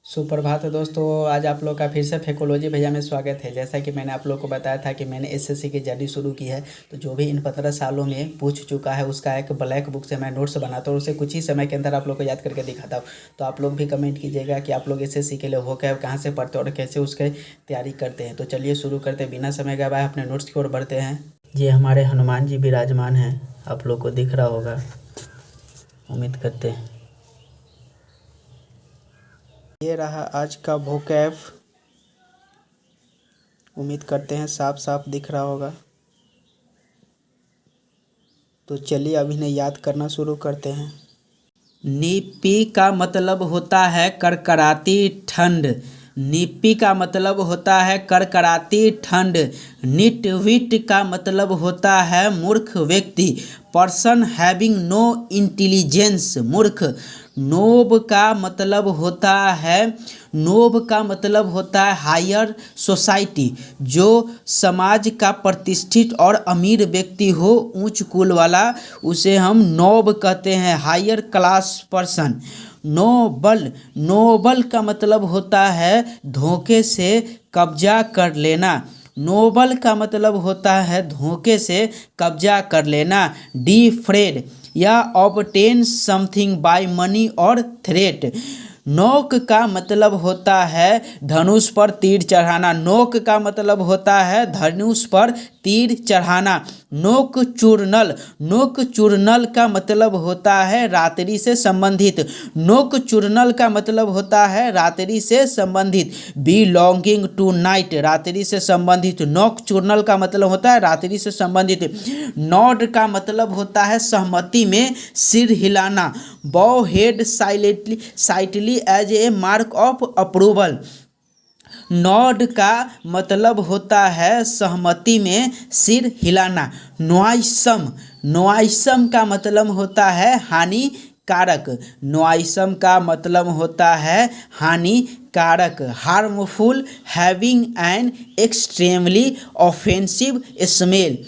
सुप्रभात दोस्तों। आज आप लोग का फिर से फेकोलॉजी भैया में स्वागत है। जैसा कि मैंने आप लोग को बताया था कि मैंने एसएससी की जर्नी शुरू की है, तो जो भी इन 15 सालों में पूछ चुका है उसका एक ब्लैक बुक से मैं नोट्स बनाता हूँ और उसे कुछ ही समय के अंदर आप लोग को याद करके दिखाता हूँ। तो आप लोग भी कमेंट कीजिएगा कि आप लोग एसएससी के लिए वोकैब कहाँ से पढ़ते हैं और कैसे उसके तैयारी करते हैं। तो चलिए शुरू करते हैं, बिना समय गवाए अपने नोट्स की ओर बढ़ते हैं। ये हमारे हनुमान जी विराजमान हैं, आप लोग को दिख रहा होगा, उम्मीद करते हैं। ये रहा आज का वोकैब, उम्मीद करते हैं साफ साफ दिख रहा होगा। तो चलिए अब इन्हें याद करना शुरू करते हैं। निपी का मतलब होता है करकराती ठंड। निपी का मतलब होता है करकराती ठंड। निटविट का मतलब होता है मूर्ख व्यक्ति, पर्सन हैविंग नो इंटेलिजेंस, मूर्ख। नोब का मतलब होता है हायर सोसाइटी, जो समाज का प्रतिष्ठित और अमीर व्यक्ति हो, ऊंच कुल वाला, उसे हम नोब कहते हैं, हायर क्लास पर्सन। नोबल का मतलब होता है धोखे से कब्जा कर लेना। नोबल का मतलब होता है धोखे से कब्जा कर लेना। डिफ्रेड या ऑब्टेन समथिंग बाय मनी और थ्रेट। नोक का मतलब होता है धनुष पर तीर चढ़ाना। नोक का मतलब होता है धनुष पर तीर चढ़ाना। नोक चूर्नल का मतलब होता है रात्रि से संबंधित। नोक चूर्नल का मतलब होता है रात्रि से संबंधित। बिलोंगिंग टू नाइट, रात्रि से संबंधित। नोक चूर्नल का मतलब होता है रात्रि से संबंधित। नॉड का मतलब होता है सहमति में सिर हिलाना। Bow head slightly as a mark of approval. Nod का मतलब होता है सहमति में सिर हिलाना। नॉइसम का मतलब होता है हानिकारक। नॉइसम का मतलब होता है हानिकारक। Harmful, having an extremely offensive smell.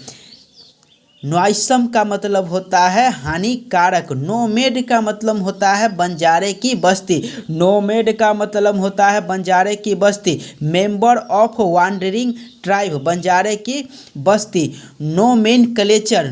Noisome का मतलब होता है हानिकारक। नोमेड का मतलब होता है बंजारे की बस्ती। नोमेड का मतलब होता है बंजारे की बस्ती। मेंबर ऑफ वांडरिंग ट्राइब, बंजारे की बस्ती। नोमेनक्लेचर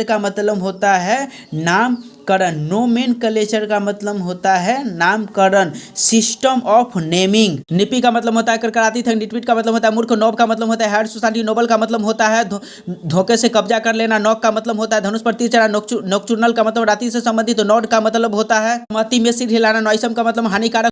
का मतलब होता है नामकरण। नोमेनक्लेचर का मतलब होता है नामकरण। System of naming. निपी का मतलब होता है करकराती ठंड। निटविट का मतलब होता है मूर्ख। नोब का मतलब होता है हायर सोसाइटी। नोबल का मतलब होता है धोखे से कब्जा कर लेना। नोक का मतलब होता है धनुष पर तीर चढ़ाना। नोकचूर्नल का मतलब रात्रि से संबंधित। नोड का मतलब होता है सहमति में सिर हिलाना। नॉइसम का मतलब हानिकारक।